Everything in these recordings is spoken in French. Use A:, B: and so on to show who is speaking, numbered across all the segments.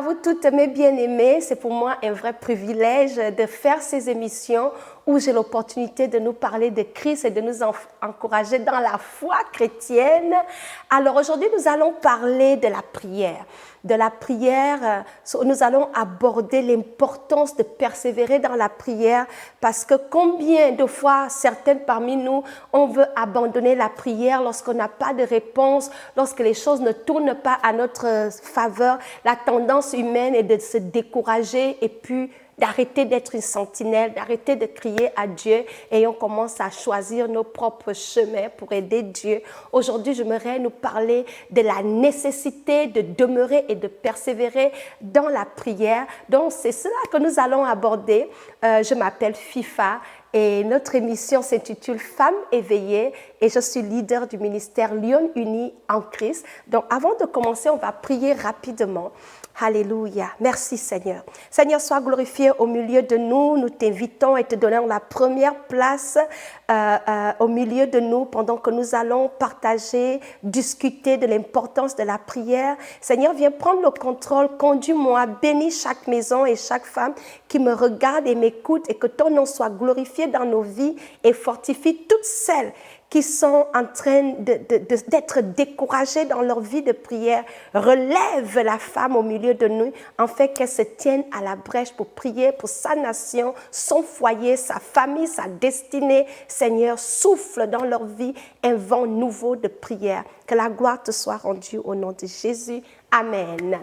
A: à vous toutes mes bien-aimées. C'est pour moi un vrai privilège de faire ces émissions où j'ai l'opportunité de nous parler de Christ et de nous encourager dans la foi chrétienne. Alors aujourd'hui, nous allons parler de la prière. De la prière, nous allons aborder l'importance de persévérer dans la prière parce que combien de fois certaines parmi nous, on veut abandonner la prière lorsqu'on n'a pas de réponse, lorsque les choses ne tournent pas à notre faveur. La tendance humaine est de se décourager et puis d'arrêter d'être une sentinelle, d'arrêter de crier à Dieu et on commence à choisir nos propres chemins pour aider Dieu. Aujourd'hui, j'aimerais nous parler de la nécessité de demeurer et de persévérer dans la prière. Donc, c'est cela que nous allons aborder. Je m'appelle FIFA et notre émission s'intitule Femmes éveillées et je suis leader du ministère Lyon Unis en Christ. Donc, avant de commencer, on va prier rapidement. Alléluia. Merci Seigneur. Seigneur, sois glorifié au milieu de nous. Nous t'invitons et te donnons la première place au milieu de nous pendant que nous allons partager, discuter de l'importance de la prière. Seigneur, viens prendre le contrôle, conduis-moi, bénis chaque maison et chaque femme qui me regarde et m'écoute et que ton nom soit glorifié dans nos vies et fortifie toutes celles qui sont en train d'être découragées dans leur vie de prière. Relève la femme au milieu de nous, en fait qu'elle se tienne à la brèche pour prier pour sa nation, son foyer, sa famille, sa destinée. Seigneur, souffle dans leur vie un vent nouveau de prière. Que la gloire te soit rendue au nom de Jésus. Amen.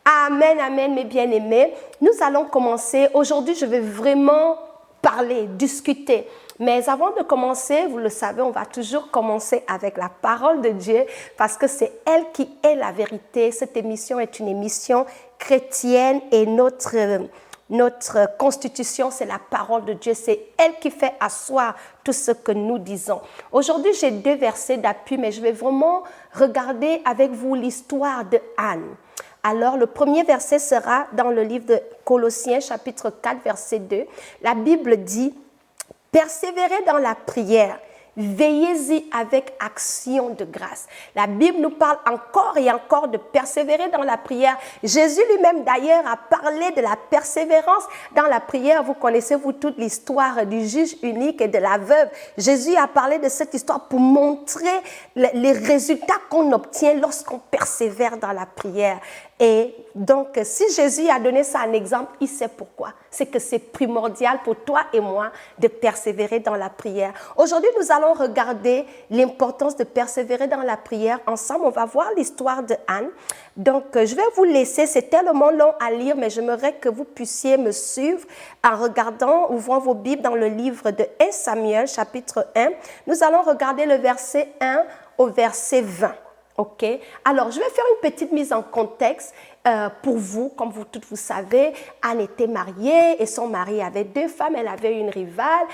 A: Amen, amen, mes bien-aimés. Nous allons commencer. Aujourd'hui, je vais vraiment parler, discuter. Mais avant de commencer, vous le savez, on va toujours commencer avec la parole de Dieu parce que c'est elle qui est la vérité. Cette émission est une émission chrétienne et notre constitution, c'est la parole de Dieu. C'est elle qui fait asseoir tout ce que nous disons. Aujourd'hui, j'ai 2 versets d'appui, mais je vais vraiment regarder avec vous l'histoire de Anne. Alors, le premier verset sera dans le livre de Colossiens, chapitre 4, verset 2. La Bible dit « Persévérez dans la prière, veillez-y avec action de grâce. » La Bible nous parle encore et encore de persévérer dans la prière. Jésus lui-même d'ailleurs a parlé de la persévérance dans la prière. Vous connaissez vous toute l'histoire du juge unique et de la veuve. Jésus a parlé de cette histoire pour montrer les résultats qu'on obtient lorsqu'on persévère dans la prière. Et donc, si Jésus a donné ça en exemple, il sait pourquoi. C'est que c'est primordial pour toi et moi de persévérer dans la prière. Aujourd'hui, nous allons regarder l'importance de persévérer dans la prière. Ensemble, on va voir l'histoire de Anne. Donc, je vais vous laisser, c'est tellement long à lire, mais j'aimerais que vous puissiez me suivre en regardant, ouvrant vos Bibles dans le livre de 1 Samuel, chapitre 1. Nous allons regarder le verset 1 au verset 20. OK? Alors, je vais faire une petite mise en contexte pour vous. Comme vous toutes vous savez, Anne était mariée et son mari avait 2 femmes. Elle avait une rivale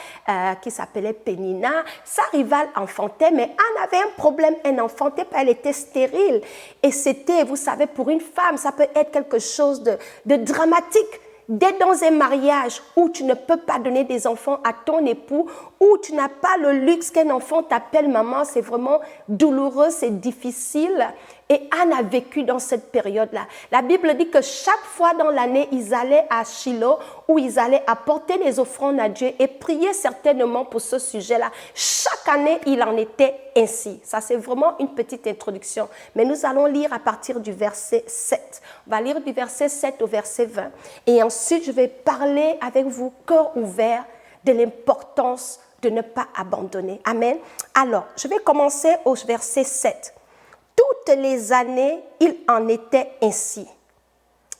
A: qui s'appelait Pénina. Sa rivale enfantait, mais Anne avait un problème. Elle n'enfantait pas, elle était stérile. Et c'était, vous savez, pour une femme, ça peut être quelque chose de dramatique. D'être dans un mariage où tu ne peux pas donner des enfants à ton époux, où tu n'as pas le luxe qu'un enfant t'appelle maman, c'est vraiment douloureux, c'est difficile. Et Anne a vécu dans cette période-là. La Bible dit que chaque fois dans l'année, ils allaient à Shiloh, où ils allaient apporter les offrandes à Dieu et prier certainement pour ce sujet-là. Chaque année, il en était ainsi. Ça, c'est vraiment une petite introduction. Mais nous allons lire à partir du verset 7. On va lire du verset 7 au verset 20. Et ensuite, je vais parler avec vous, cœur ouvert, de l'importance de ne pas abandonner. Amen. Alors, je vais commencer au verset 7. Toutes les années, il en était ainsi.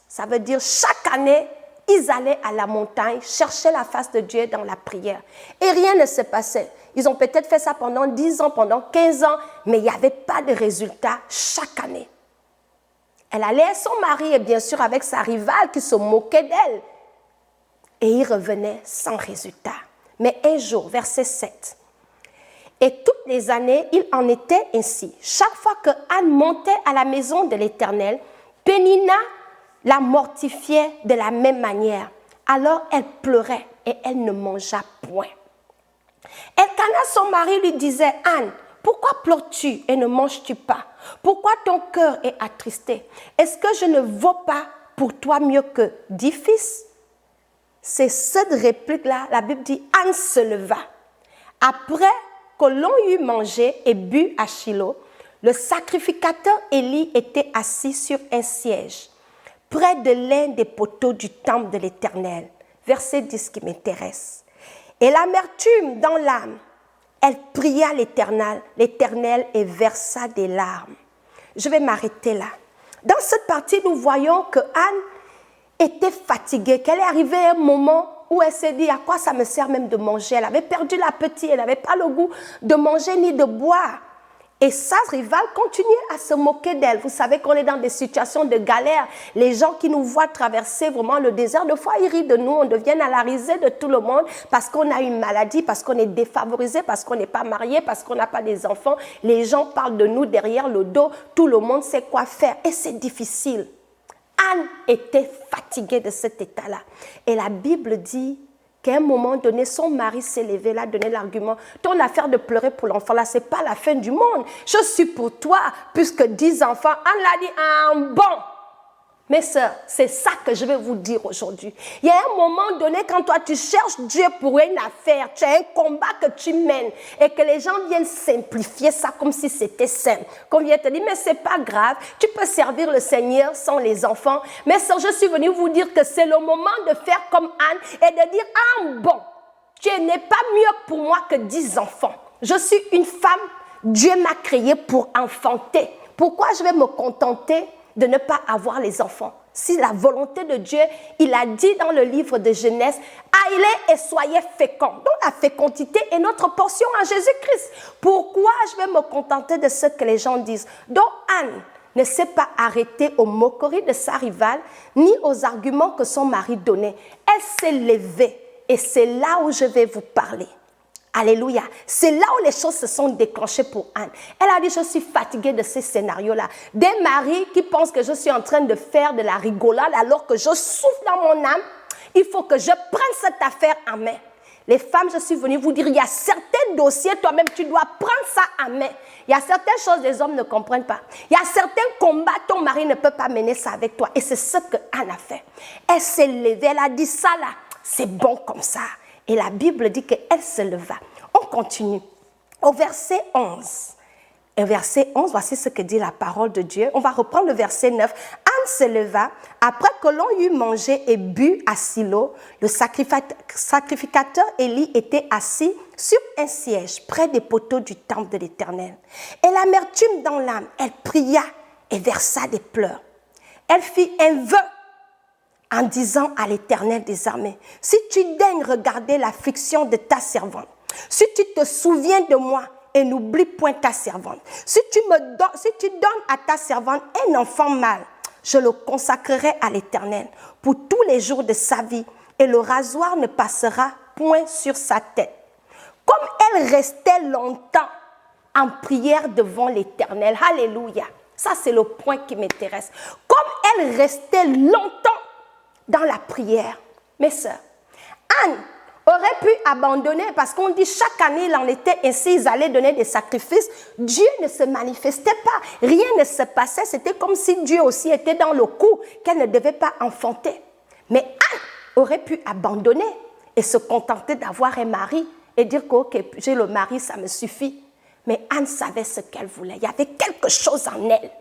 A: Ça veut dire chaque année, ils allaient à la montagne, chercher la face de Dieu dans la prière. Et rien ne se passait. Ils ont peut-être fait ça pendant 10 ans, pendant 15 ans, mais il n'y avait pas de résultat chaque année. Elle allait à son mari et bien sûr avec sa rivale qui se moquait d'elle. Et il revenait sans résultat. Mais un jour, verset 7, et toutes les années, il en était ainsi. Chaque fois que Anne montait à la maison de l'Éternel, Pénina la mortifiait de la même manière. Alors elle pleurait et elle ne mangea point. Elkana, son mari, lui disait, Anne, pourquoi pleures-tu et ne manges-tu pas? Pourquoi ton cœur est attristé? Est-ce que je ne vaux pas pour toi mieux que 10 fils? C'est cette réplique-là, la Bible dit, Anne se leva. Après que l'on eut mangé et bu à Shilo, le sacrificateur Élie était assis sur un siège, près de l'un des poteaux du temple de l'Éternel. Verset 10 qui m'intéresse. Et l'amertume dans l'âme, elle pria l'Éternel et versa des larmes. Je vais m'arrêter là. Dans cette partie, nous voyons que Anne était fatiguée, qu'elle est arrivée à un moment où elle s'est dit, à quoi ça me sert même de manger? Elle avait perdu l'appétit, elle n'avait pas le goût de manger ni de boire. Et sa rivale continuait à se moquer d'elle. Vous savez qu'on est dans des situations de galère. Les gens qui nous voient traverser vraiment le désert, des fois ils rient de nous, on devient à la risée de tout le monde parce qu'on a une maladie, parce qu'on est défavorisé, parce qu'on n'est pas marié, parce qu'on n'a pas des enfants. Les gens parlent de nous derrière le dos, tout le monde sait quoi faire et c'est difficile. Anne était fatiguée de cet état-là. Et la Bible dit qu'à un moment donné, son mari s'est levé là, donné l'argument. Ton affaire de pleurer pour l'enfant là, ce n'est pas la fin du monde. Je suis pour toi, puisque 10 enfants. Anne l'a dit, ah bon. Mes sœurs, c'est ça que je vais vous dire aujourd'hui. Il y a un moment donné, quand toi tu cherches Dieu pour une affaire, tu as un combat que tu mènes et que les gens viennent simplifier ça comme si c'était simple. Qu'on vient te dire, mais c'est pas grave, tu peux servir le Seigneur sans les enfants. Mes sœurs, je suis venue vous dire que c'est le moment de faire comme Anne et de dire, ah bon, tu n'es pas mieux pour moi que 10 enfants. Je suis une femme, Dieu m'a créée pour enfanter. Pourquoi je vais me contenter de ne pas avoir les enfants? Si la volonté de Dieu, il a dit dans le livre de Genèse, allez et soyez féconds. Donc la fécondité est notre portion en Jésus-Christ. Pourquoi je vais me contenter de ce que les gens disent? Donc Anne ne s'est pas arrêtée aux moqueries de sa rivale, ni aux arguments que son mari donnait. Elle s'est levée et c'est là où je vais vous parler. Alléluia. C'est là où les choses se sont déclenchées pour Anne. Elle a dit, je suis fatiguée de ces scénarios-là. Des maris qui pensent que je suis en train de faire de la rigolade alors que je souffre dans mon âme. Il faut que je prenne cette affaire en main. Les femmes, je suis venue vous dire, il y a certains dossiers, toi-même, tu dois prendre ça en main. Il y a certaines choses que les hommes ne comprennent pas. Il y a certains combats, ton mari ne peut pas mener ça avec toi. Et c'est ce que Anne a fait. Elle s'est levée, elle a dit, ça là, c'est bon comme ça. Et la Bible dit qu'elle se leva. On continue. Au verset 11. Et verset 11, voici ce que dit la parole de Dieu. On va reprendre le verset 9. Anne se leva, après que l'on eut mangé et bu à Silo, le sacrificateur Élie était assis sur un siège près des poteaux du temple de l'Éternel. Et l'amertume dans l'âme, elle pria et versa des pleurs. Elle fit un vœu en disant à l'Éternel des armées, si tu daignes regarder l'affliction de ta servante, si tu te souviens de moi et n'oublie point ta servante, si tu donnes à ta servante un enfant mâle, je le consacrerai à l'Éternel pour tous les jours de sa vie et le rasoir ne passera point sur sa tête. Comme elle restait longtemps en prière devant l'Éternel, alléluia, ça c'est le point qui m'intéresse. Comme elle restait longtemps dans la prière, mes sœurs, Anne aurait pu abandonner parce qu'on dit chaque année il en était ainsi, ils allaient donner des sacrifices. Dieu ne se manifestait pas, rien ne se passait, c'était comme si Dieu aussi était dans le coup qu'elle ne devait pas enfanter. Mais Anne aurait pu abandonner et se contenter d'avoir un mari et dire que ok, j'ai le mari, ça me suffit. Mais Anne savait ce qu'elle voulait, il y avait quelque chose en elle.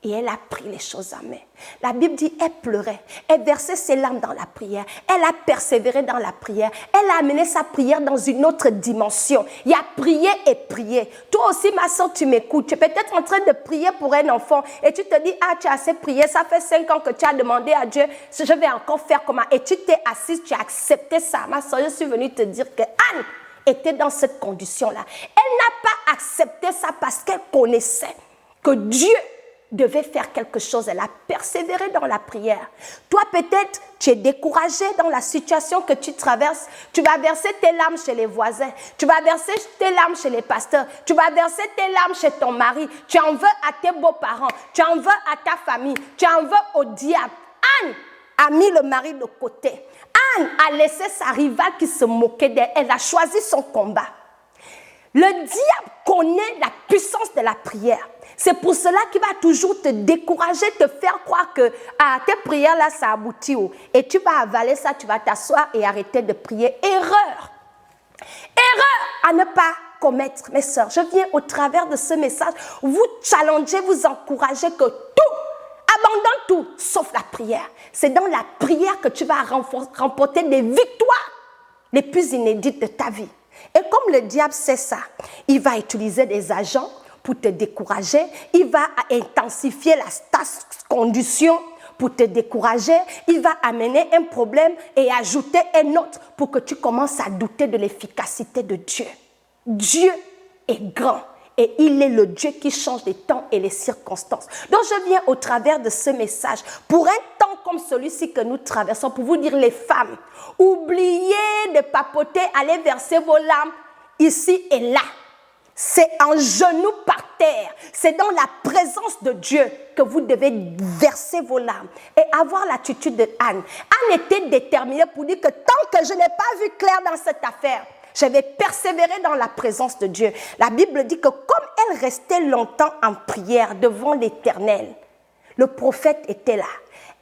A: Et elle a pris les choses en main. La Bible dit, elle pleurait, elle versait ses larmes dans la prière, elle a persévéré dans la prière, elle a amené sa prière dans une autre dimension. Il y a prié et prié. Toi aussi, ma soeur, tu m'écoutes, tu es peut-être en train de prier pour un enfant et tu te dis, ah, tu as assez prié, ça fait 5 ans que tu as demandé à Dieu, je vais encore faire comment? Et tu t'es assise, tu as accepté ça. Ma soeur, je suis venue te dire que Anne était dans cette condition-là. Elle n'a pas accepté ça parce qu'elle connaissait que Dieu devait faire quelque chose. Elle a persévéré dans la prière. Toi, peut-être, tu es découragé dans la situation que tu traverses. Tu vas verser tes larmes chez les voisins. Tu vas verser tes larmes chez les pasteurs. Tu vas verser tes larmes chez ton mari. Tu en veux à tes beaux-parents. Tu en veux à ta famille. Tu en veux au diable. Anne a mis le mari de côté. Anne a laissé sa rivale qui se moquait d'elle. Elle a choisi son combat. Le diable connaît la puissance de la prière. C'est pour cela qu'il va toujours te décourager, te faire croire que tes prières là, ça aboutit. Et tu vas avaler ça, tu vas t'asseoir et arrêter de prier. Erreur. Erreur à ne pas commettre, mes sœurs. Je viens au travers de ce message vous challenger, vous encourager que tout, abandonne tout, sauf la prière. C'est dans la prière que tu vas remporter des victoires les plus inédites de ta vie. Et comme le diable sait ça, il va utiliser des agents pour te décourager, il va intensifier ta condition pour te décourager, il va amener un problème et ajouter un autre pour que tu commences à douter de l'efficacité de Dieu. Dieu est grand et il est le Dieu qui change les temps et les circonstances. Donc je viens au travers de ce message pour un temps comme celui-ci que nous traversons, pour vous dire les femmes, oubliez de papoter, allez verser vos larmes ici et là. C'est en genoux par terre, c'est dans la présence de Dieu que vous devez verser vos larmes et avoir l'attitude de Anne. Anne était déterminée pour dire que tant que je n'ai pas vu clair dans cette affaire, je vais persévérer dans la présence de Dieu. La Bible dit que comme elle restait longtemps en prière devant l'Éternel, le prophète était là.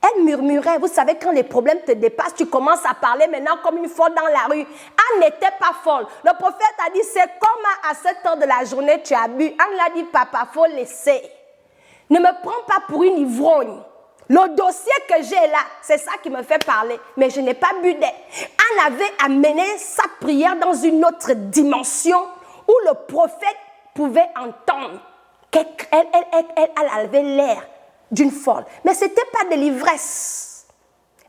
A: Elle murmurait. Vous savez, quand les problèmes te dépassent, tu commences à parler maintenant comme une folle dans la rue. Anne n'était pas folle. Le prophète a dit, c'est comme à cette heure de la journée tu as bu. Anne l'a dit, papa, il faut laisser. Ne me prends pas pour une ivrogne. Le dossier que j'ai là, c'est ça qui me fait parler. Mais je n'ai pas bu d'air. Anne avait amené sa prière dans une autre dimension où le prophète pouvait entendre qu'elle avait l'air d'une folle. Mais ce n'était pas de l'ivresse.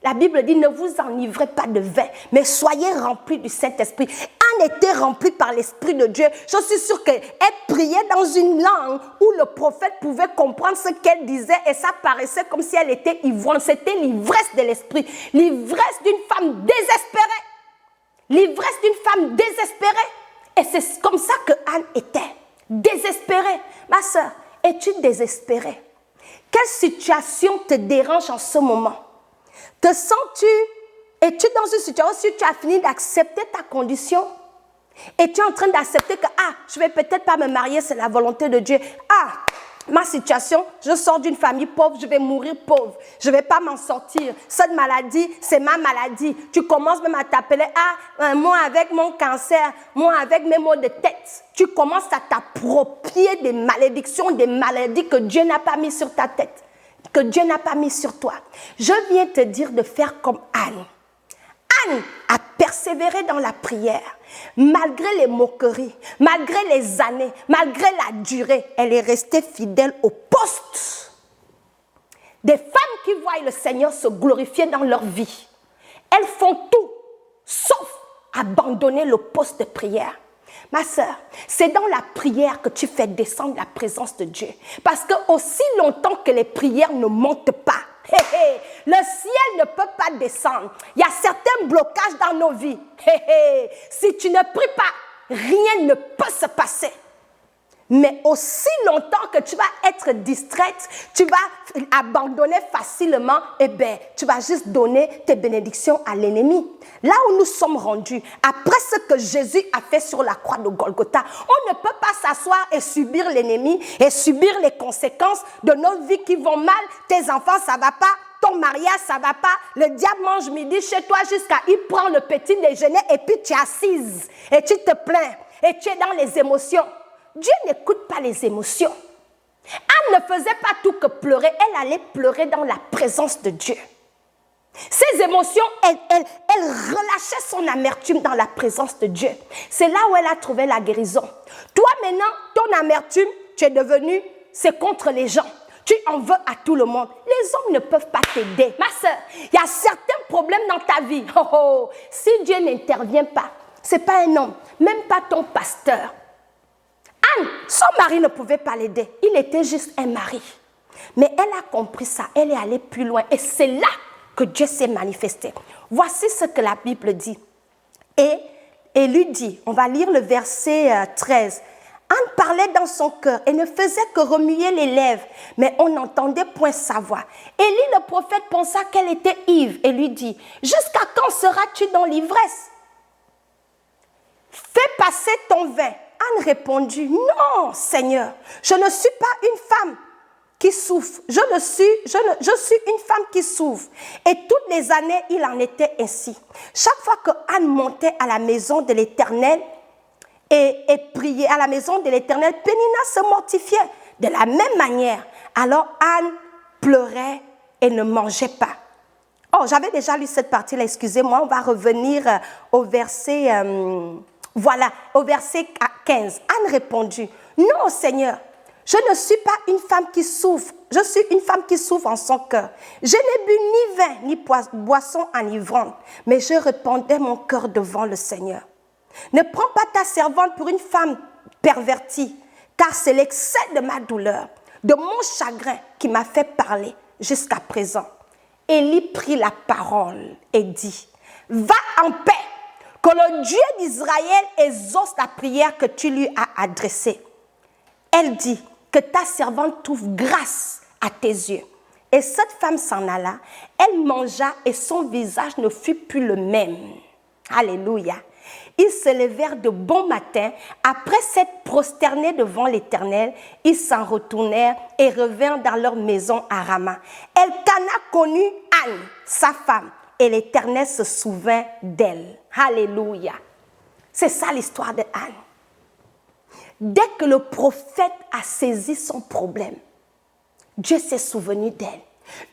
A: La Bible dit, ne vous enivrez pas de vin, mais soyez remplis du Saint-Esprit. Anne était remplie par l'Esprit de Dieu. Je suis sûre qu'elle priait dans une langue où le prophète pouvait comprendre ce qu'elle disait et ça paraissait comme si elle était ivrogne. C'était l'ivresse de l'Esprit, l'ivresse d'une femme désespérée. L'ivresse d'une femme désespérée. Et c'est comme ça que Anne était, désespérée. Ma sœur, es-tu désespérée? Quelle situation te dérange en ce moment? Te sens-tu, es-tu dans une situation où tu as fini d'accepter ta condition? Et tu es en train d'accepter que, je ne vais peut-être pas me marier, c'est la volonté de Dieu. Ma situation, je sors d'une famille pauvre, je vais mourir pauvre. Je ne vais pas m'en sortir. Cette maladie, c'est ma maladie. Tu commences même à t'appeler, moi avec mon cancer, moi avec mes maux de tête. Tu commences à t'approprier des malédictions, des maladies que Dieu n'a pas mis sur ta tête, que Dieu n'a pas mis sur toi. Je viens te dire de faire comme Anne. Anne a persévéré dans la prière. Malgré les moqueries, malgré les années, malgré la durée, elle est restée fidèle au poste. Des femmes qui voient le Seigneur se glorifier dans leur vie, elles font tout, sauf abandonner le poste de prière. Ma sœur, c'est dans la prière que tu fais descendre la présence de Dieu. Parce que aussi longtemps que les prières ne montent pas, le ciel ne peut pas descendre. Il y a certains blocages dans nos vies. Si tu ne pries pas, rien ne peut se passer. Mais aussi longtemps que tu vas être distraite, tu vas abandonner facilement, tu vas juste donner tes bénédictions à l'ennemi. Là où nous sommes rendus, après ce que Jésus a fait sur la croix de Golgotha, on ne peut pas s'asseoir et subir l'ennemi et subir les conséquences de nos vies qui vont mal. Tes enfants, ça ne va pas. Ton mariage, ça ne va pas. Le diable mange midi chez toi jusqu'à il prend le petit déjeuner et puis tu es assise et tu te plains et tu es dans les émotions. Dieu n'écoute pas les émotions. Anne ne faisait pas tout que pleurer. Elle allait pleurer dans la présence de Dieu. Ses émotions, elle relâchait son amertume dans la présence de Dieu. C'est là où elle a trouvé la guérison. Toi maintenant, ton amertume, tu es devenu, c'est contre les gens. Tu en veux à tout le monde. Les hommes ne peuvent pas t'aider. Ma sœur, il y a certains problèmes dans ta vie. Si Dieu n'intervient pas, ce n'est pas un homme, même pas ton pasteur. Anne, son mari ne pouvait pas l'aider. Il était juste un mari. Mais elle a compris ça. Elle est allée plus loin. Et c'est là que Dieu s'est manifesté. Voici ce que la Bible dit. Et lui dit, on va lire le verset 13. Anne parlait dans son cœur et ne faisait que remuer les lèvres, mais on n'entendait point sa voix. Élie le prophète pensa qu'elle était ivre et lui dit, jusqu'à quand seras-tu dans l'ivresse? Fais passer ton vin. Anne répondit, non, Seigneur, je ne suis pas une femme qui souffre. Je suis une femme qui souffre. Et toutes les années, il en était ainsi. Chaque fois que Anne montait à la maison de l'Éternel et priait à la maison de l'Éternel, Pénina se mortifiait de la même manière. Alors Anne pleurait et ne mangeait pas. Oh, j'avais déjà lu cette partie-là, excusez-moi, on va revenir au verset, au verset 15. Anne répondit, non Seigneur, je ne suis pas une femme qui souffre, je suis une femme qui souffre en son cœur. Je n'ai bu ni vin, ni boisson enivrante, mais je répandais mon cœur devant le Seigneur. Ne prends pas ta servante pour une femme pervertie, car c'est l'excès de ma douleur, de mon chagrin qui m'a fait parler jusqu'à présent. Élie prit la parole et dit, va en paix, que le Dieu d'Israël exauce la prière que tu lui as adressée. Elle dit, que ta servante trouve grâce à tes yeux. Et cette femme s'en alla, elle mangea et son visage ne fut plus le même. Alléluia. Ils se levèrent de bon matin, après s'être prosternés devant l'Éternel, ils s'en retournèrent et revinrent dans leur maison à Rama. Elkana connut Anne, sa femme, et l'Éternel se souvint d'elle. Alléluia. C'est ça l'histoire de Anne. Dès que le prophète a saisi son problème, Dieu s'est souvenu d'elle.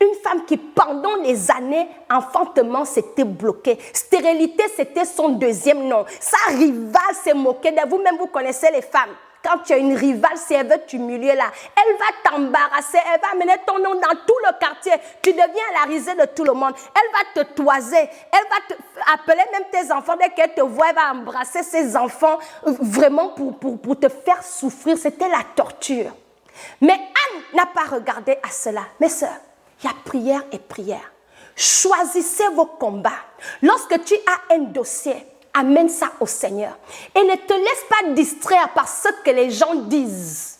A: Une femme qui, pendant les années, enfantement s'était bloquée. Stérilité, c'était son deuxième nom. Sa rivale s'est moquée d'elle. Vous-même, vous connaissez les femmes. Quand tu as une rivale, si elle veut t'humilier là, elle va t'embarrasser, elle va amener ton nom dans tout le quartier. Tu deviens la risée de tout le monde. Elle va te toiser. Elle va appeler même tes enfants. Dès qu'elle te voit, elle va embrasser ses enfants vraiment pour te faire souffrir. C'était la torture. Mais Anne n'a pas regardé à cela. Mes sœurs, il y a prière et prière. Choisissez vos combats. Lorsque tu as un dossier, amène ça au Seigneur. Et ne te laisse pas distraire par ce que les gens disent.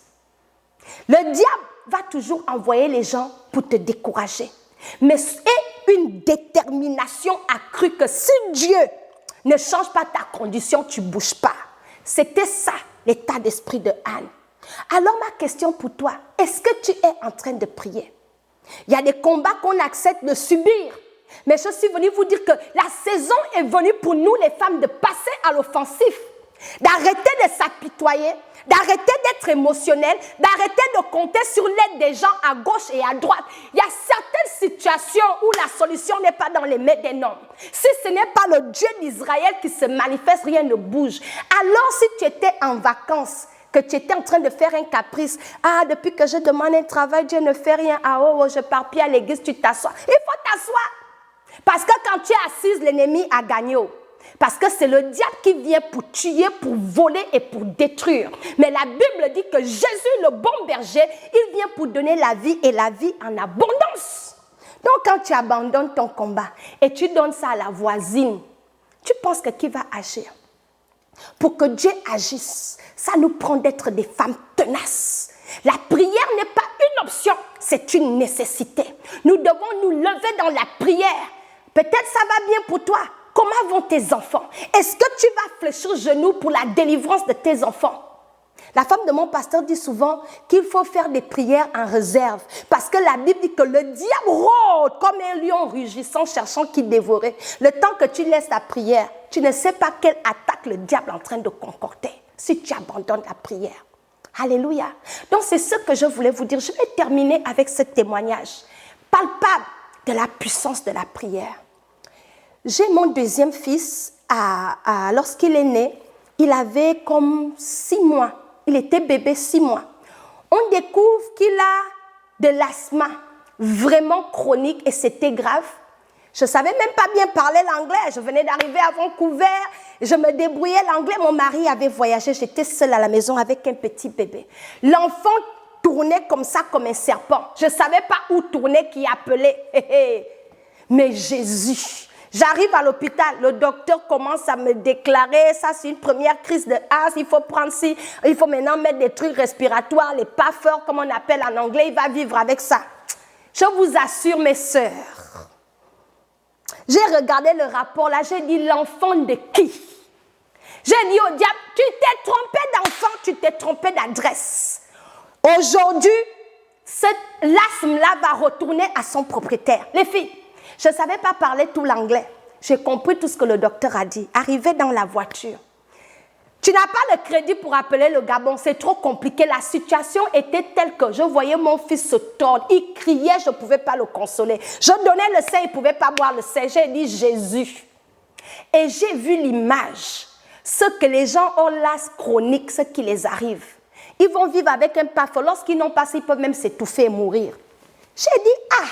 A: Le diable va toujours envoyer les gens pour te décourager. Mais aie une détermination accrue que si Dieu ne change pas ta condition, tu ne bouges pas. C'était ça l'état d'esprit de Anne. Alors ma question pour toi, est-ce que tu es en train de prier? Il y a des combats qu'on accepte de subir. Mais je suis venue vous dire que la saison est venue pour nous les femmes de passer à l'offensif, d'arrêter de s'apitoyer, d'arrêter d'être émotionnel, d'arrêter de compter sur l'aide des gens à gauche et à droite. Il y a certaines situations où la solution n'est pas dans les mains des hommes. Si ce n'est pas le Dieu d'Israël qui se manifeste, rien ne bouge. Alors si tu étais en vacances, que tu étais en train de faire un caprice. Ah, depuis que je demande un travail, Dieu ne fait rien. Ah, oh, je pars plus à l'église, tu t'assois. Il faut t'asseoir. Parce que quand tu es assise, l'ennemi a gagné. Parce que c'est le diable qui vient pour tuer, pour voler et pour détruire. Mais la Bible dit que Jésus, le bon berger, il vient pour donner la vie et la vie en abondance. Donc quand tu abandonnes ton combat et tu donnes ça à la voisine, tu penses que qui va agir? Pour que Dieu agisse, ça nous prend d'être des femmes tenaces. La prière n'est pas une option, c'est une nécessité. Nous devons nous lever dans la prière. Peut-être ça va bien pour toi. Comment vont tes enfants? Est-ce que tu vas fléchir genoux pour la délivrance de tes enfants? La femme de mon pasteur dit souvent qu'il faut faire des prières en réserve. Parce que la Bible dit que le diable rôde comme un lion rugissant, cherchant qui dévorer. Le temps que tu laisses la prière, tu ne sais pas quelle attaque le diable est en train de concocter si tu abandonnes la prière. Alléluia. Donc c'est ce que je voulais vous dire. Je vais terminer avec ce témoignage palpable de la puissance de la prière. J'ai mon deuxième fils, lorsqu'il est né, il avait comme 6 mois. Il était bébé 6 mois. On découvre qu'il a de l'asthme vraiment chronique et c'était grave. Je ne savais même pas bien parler l'anglais. Je venais d'arriver à Vancouver. Je me débrouillais l'anglais. Mon mari avait voyagé. J'étais seule à la maison avec un petit bébé. L'enfant tournait comme ça, comme un serpent. Je ne savais pas où tourner, qui appelait. Mais Jésus... J'arrive à l'hôpital, le docteur commence à me déclarer, ça c'est une première crise de asthme, il faut prendre ci, il faut maintenant mettre des trucs respiratoires, les puffers, comme on appelle en anglais, il va vivre avec ça. Je vous assure mes sœurs, j'ai regardé le rapport là, j'ai dit l'enfant de qui? J'ai dit au diable, tu t'es trompé d'enfant, tu t'es trompé d'adresse. Aujourd'hui, l'asthme-là va retourner à son propriétaire. Les filles, je ne savais pas parler tout l'anglais. J'ai compris tout ce que le docteur a dit. Arrivé dans la voiture, tu n'as pas le crédit pour appeler le Gabon, c'est trop compliqué. La situation était telle que je voyais mon fils se tordre. Il criait, je ne pouvais pas le consoler. Je donnais le sein, il ne pouvait pas boire le sein. J'ai dit Jésus. Et j'ai vu l'image. Ce que les gens ont l'asthme chronique, ce qui les arrive. Ils vont vivre avec un paf. Lorsqu'ils n'ont pas ça, ils peuvent même s'étouffer et mourir. J'ai dit, ah,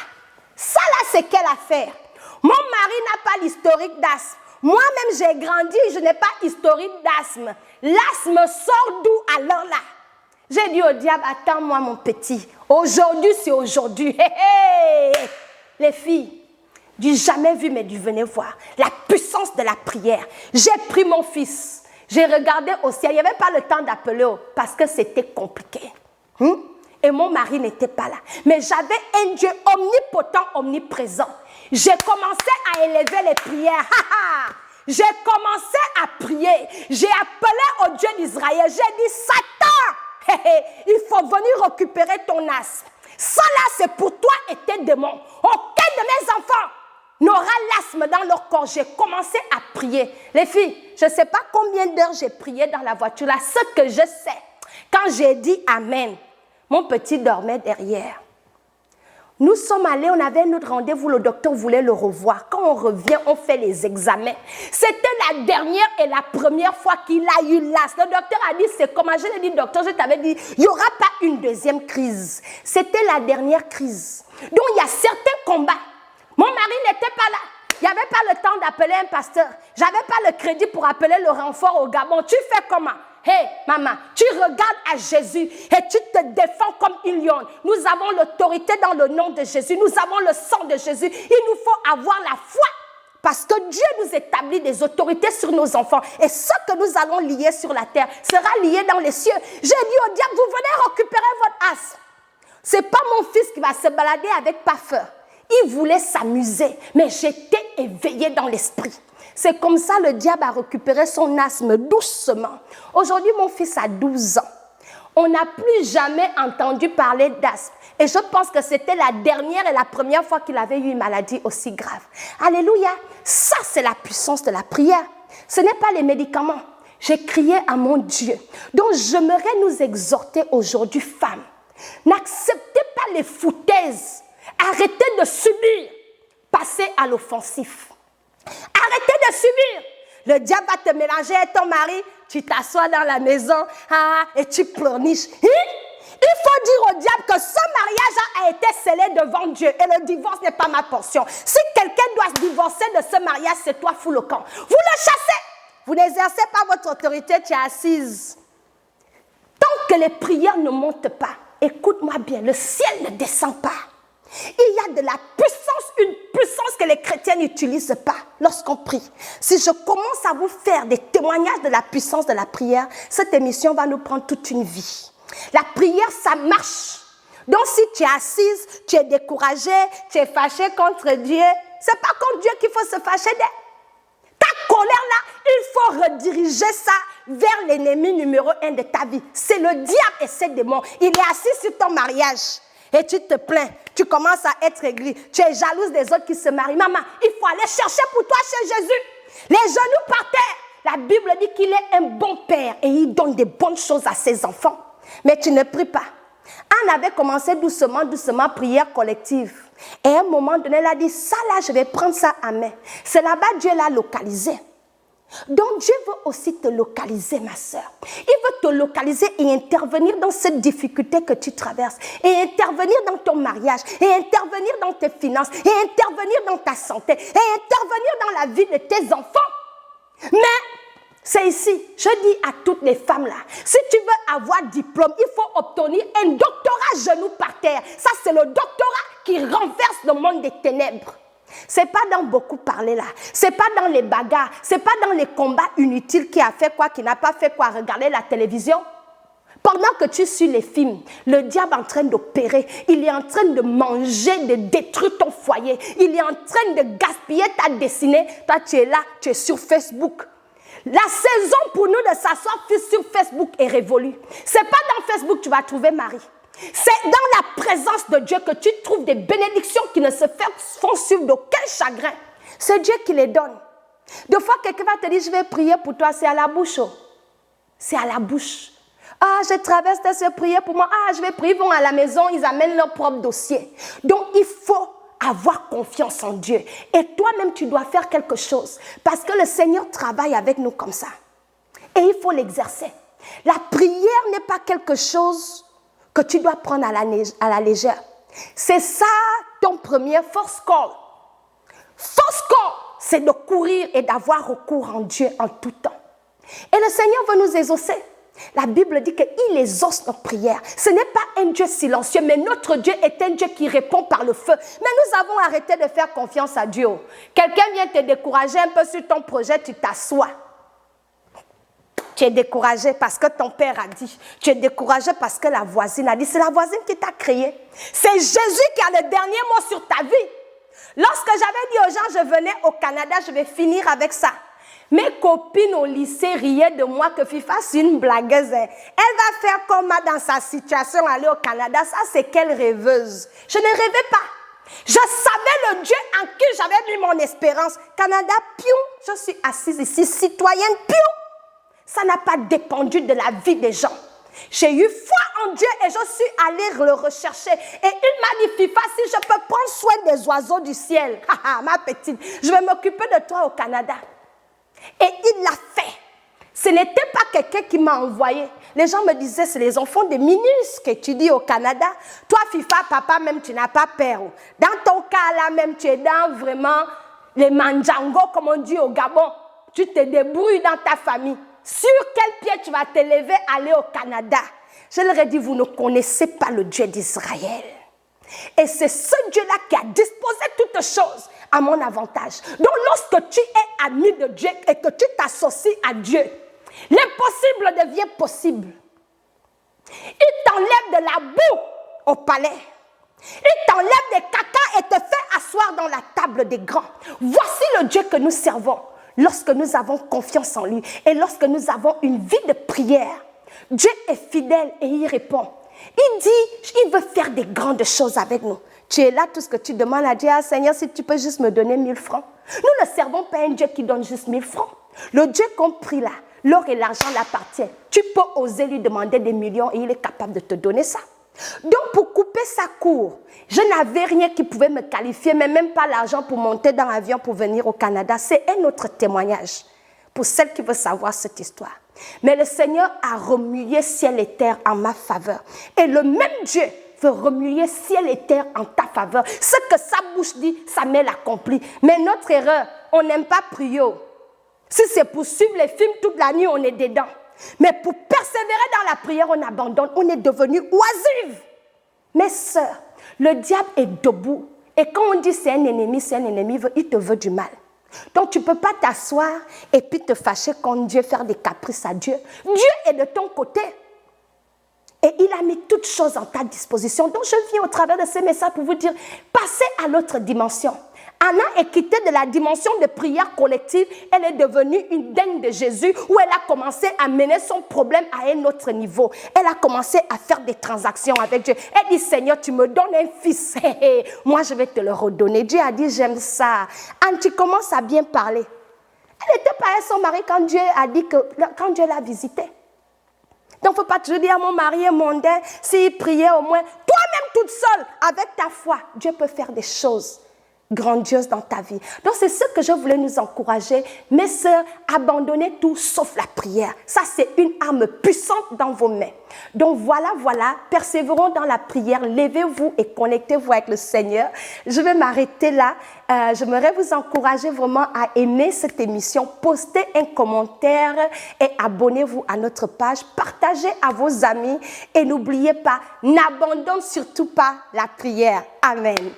A: ça là, c'est quelle affaire? Mon mari n'a pas l'historique d'asthme. Moi-même, j'ai grandi, je n'ai pas historique d'asthme. L'asthme sort d'où alors là? J'ai dit au diable, attends-moi mon petit. Aujourd'hui, c'est aujourd'hui. Hey, hey. Les filles, du jamais vu, mais du venez voir. La puissance de la prière. J'ai pris mon fils. J'ai regardé au ciel. Il n'y avait pas le temps d'appeler parce que c'était compliqué. Et mon mari n'était pas là. Mais j'avais un Dieu omnipotent, omniprésent. J'ai commencé à élever les prières. J'ai commencé à prier. J'ai appelé au Dieu d'Israël. J'ai dit, Satan, il faut venir récupérer ton asthme. Ça là, c'est pour toi et tes démons. Aucun de mes enfants n'aura l'asthme dans leur corps. J'ai commencé à prier. Les filles, je ne sais pas combien d'heures j'ai prié dans la voiture. Là, ce que je sais, quand j'ai dit Amen, mon petit dormait derrière. Nous sommes allés, on avait notre rendez-vous, le docteur voulait le revoir. Quand on revient, on fait les examens. C'était la dernière et la première fois qu'il a eu l'asthme. Le docteur a dit, c'est comment? Je lui ai dit, docteur, je t'avais dit, il n'y aura pas une deuxième crise. C'était la dernière crise. Donc, il y a certains combats. Mon mari n'était pas là. Il n'y avait pas le temps d'appeler un pasteur. Je n'avais pas le crédit pour appeler le renfort au Gabon. Tu fais comment? Hé, maman, tu regardes à Jésus et tu te défends comme une lionne. Nous avons l'autorité dans le nom de Jésus. Nous avons le sang de Jésus. Il nous faut avoir la foi parce que Dieu nous établit des autorités sur nos enfants. Et ce que nous allons lier sur la terre sera lié dans les cieux. J'ai dit au diable, vous venez récupérer votre asthme. Ce n'est pas mon fils qui va se balader avec peur. Il voulait s'amuser, mais j'étais éveillée dans l'esprit. C'est comme ça le diable a récupéré son asthme doucement. Aujourd'hui, mon fils a 12 ans. On n'a plus jamais entendu parler d'asthme. Et je pense que c'était la dernière et la première fois qu'il avait eu une maladie aussi grave. Alléluia. Ça, c'est la puissance de la prière. Ce n'est pas les médicaments. J'ai crié à mon Dieu. Donc, j'aimerais nous exhorter aujourd'hui, femmes. N'acceptez pas les foutaises. Arrêtez de subir. Passez à l'offensif. Arrêtez de subir. Le diable va te mélanger avec ton mari. Tu t'assois dans la maison et tu pleurniches. Il faut dire au diable que ce mariage a été scellé devant Dieu. Et le divorce n'est pas ma portion. Si quelqu'un doit se divorcer de ce mariage, c'est toi, fous le camp. Vous le chassez. Vous n'exercez pas votre autorité, tu es assise. Tant que les prières ne montent pas, écoute-moi bien, le ciel ne descend pas. Il y a de la puissance, une puissance que les chrétiens n'utilisent pas lorsqu'on prie. Si je commence à vous faire des témoignages de la puissance de la prière, cette émission va nous prendre toute une vie. La prière, ça marche. Donc si tu es assise, tu es découragée, tu es fâchée contre Dieu, c'est pas contre Dieu qu'il faut se fâcher. Ta colère-là, il faut rediriger ça vers l'ennemi numéro 1 de ta vie. C'est le diable et ses démons. Il est assis sur ton mariage. Et tu te plains, tu commences à être aigri, tu es jalouse des autres qui se marient. Maman, il faut aller chercher pour toi chez Jésus. Les genoux par terre. La Bible dit qu'il est un bon père et il donne des bonnes choses à ses enfants. Mais tu ne pries pas. Anne avait commencé doucement, prière collective. Et à un moment donné, elle a dit, ça là, je vais prendre ça à main. C'est là-bas Dieu l'a localisé. Donc Dieu veut aussi te localiser, ma soeur. Il veut te localiser et intervenir dans cette difficulté que tu traverses. Et intervenir dans ton mariage. Et intervenir dans tes finances. Et intervenir dans ta santé. Et intervenir dans la vie de tes enfants. Mais c'est ici, je dis à toutes les femmes là, si tu veux avoir diplôme, il faut obtenir un doctorat genou par terre. Ça, c'est le doctorat qui renverse le monde des ténèbres. C'est pas dans beaucoup parler là, c'est pas dans les bagarres, c'est pas dans les combats inutiles qui a fait quoi, qui n'a pas fait quoi, regarder la télévision. Pendant que tu suis les films, le diable est en train d'opérer, il est en train de manger, de détruire ton foyer, il est en train de gaspiller ta destinée. Toi, tu es là, tu es sur Facebook. La saison pour nous de s'asseoir sur Facebook est révolue. Ce n'est pas dans Facebook que tu vas trouver Marie. C'est dans la présence de Dieu que tu trouves des bénédictions qui ne se font suivre d'aucun chagrin. C'est Dieu qui les donne. Deux fois, quelqu'un va te dire, je vais prier pour toi, c'est à la bouche. C'est à la bouche. Ah, je traverse de prier pour moi. Ah, je vais prier, ils vont à la maison, ils amènent leur propre dossier. Donc, il faut avoir confiance en Dieu. Et toi-même, tu dois faire quelque chose. Parce que le Seigneur travaille avec nous comme ça. Et il faut l'exercer. La prière n'est pas quelque chose que tu dois prendre à la légère. C'est ça ton premier first call. First call, c'est de courir et d'avoir recours en Dieu en tout temps. Et le Seigneur veut nous exaucer. La Bible dit qu'il exauce nos prières. Ce n'est pas un Dieu silencieux, mais notre Dieu est un Dieu qui répond par le feu. Mais nous avons arrêté de faire confiance à Dieu. Quelqu'un vient te décourager un peu sur ton projet, tu t'assois. Tu es découragé parce que ton père a dit. Tu es découragé parce que la voisine a dit. C'est la voisine qui t'a créé. C'est Jésus qui a le dernier mot sur ta vie. Lorsque j'avais dit aux gens, je venais au Canada, je vais finir avec ça. Mes copines au lycée riaient de moi que FIFA, c'est une blagueuse. Elle va faire comme moi dans sa situation, aller au Canada. Ça, c'est quelle rêveuse. Je ne rêvais pas. Je savais le Dieu en qui j'avais mis mon espérance. Canada, piou, je suis assise ici, citoyenne, piou. Ça n'a pas dépendu de la vie des gens. J'ai eu foi en Dieu et je suis allée le rechercher. Et il m'a dit, FIFA, si je peux prendre soin des oiseaux du ciel, ma petite, je vais m'occuper de toi au Canada. Et il l'a fait. Ce n'était pas quelqu'un qui m'a envoyé. Les gens me disaient, c'est les enfants des ministres qui étudient au Canada. Toi, FIFA, papa, même tu n'as pas peur. Dans ton cas là, même tu es dans vraiment les manjangos, comme on dit au Gabon. Tu te débrouilles dans ta famille. Sur quel pied tu vas te lever, aller au Canada? Je leur ai dit, vous ne connaissez pas le Dieu d'Israël. Et c'est ce Dieu-là qui a disposé toutes choses à mon avantage. Donc, lorsque tu es ami de Dieu et que tu t'associes à Dieu, l'impossible devient possible. Il t'enlève de la boue au palais. Il t'enlève des caca et te fait asseoir dans la table des grands. Voici le Dieu que nous servons. Lorsque nous avons confiance en lui et lorsque nous avons une vie de prière, Dieu est fidèle et il répond. Il dit, il veut faire des grandes choses avec nous. Tu es là, tout ce que tu demandes à Dieu, ah, Seigneur, si tu peux juste me donner 1000 francs. Nous ne servons pas un Dieu qui donne juste 1000 francs. Le Dieu qu'on prie là, l'or et l'argent l'appartiennent. Tu peux oser lui demander des millions et il est capable de te donner ça. Donc, pour couper sa cour, je n'avais rien qui pouvait me qualifier, mais même pas l'argent pour monter dans l'avion pour venir au Canada. C'est un autre témoignage pour celle qui veut savoir cette histoire. Mais le Seigneur a remué ciel et terre en ma faveur. Et le même Dieu veut remuer ciel et terre en ta faveur. Ce que sa bouche dit, sa main l'accomplit. Mais notre erreur, on n'aime pas prier. Si c'est pour suivre les films toute la nuit, on est dedans. Mais pour persévérer dans la prière, on abandonne. On est devenu oisive. Mes sœurs, le diable est debout. Et quand on dit c'est un ennemi, il te veut du mal. Donc tu ne peux pas t'asseoir et puis te fâcher contre Dieu, faire des caprices à Dieu. Dieu est de ton côté. Et il a mis toutes choses en ta disposition. Donc je viens au travers de ces messages pour vous dire, passez à l'autre dimension. Anna est quittée de la dimension de prière collective. Elle est devenue une dingue de Jésus où elle a commencé à mener son problème à un autre niveau. Elle a commencé à faire des transactions avec Dieu. Elle dit, Seigneur, tu me donnes un fils. Moi, je vais te le redonner. Dieu a dit, j'aime ça. Anne, tu commences à bien parler. Elle n'était pas avec son mari quand Dieu a dit que, quand Dieu l'a visité. Donc, il ne faut pas toujours dire à mon mari est mondain, s'il priait au moins. Toi-même toute seule, avec ta foi, Dieu peut faire des choses grandiose dans ta vie. Donc c'est ce que je voulais nous encourager. Mes sœurs, abandonnez tout sauf la prière. Ça, c'est une arme puissante dans vos mains. Donc voilà, persévérons dans la prière. Levez-vous et connectez-vous avec le Seigneur. Je vais m'arrêter là. J'aimerais vous encourager vraiment à aimer cette émission. Postez un commentaire et abonnez-vous à notre page. Partagez à vos amis et n'oubliez pas, n'abandonne surtout pas la prière. Amen.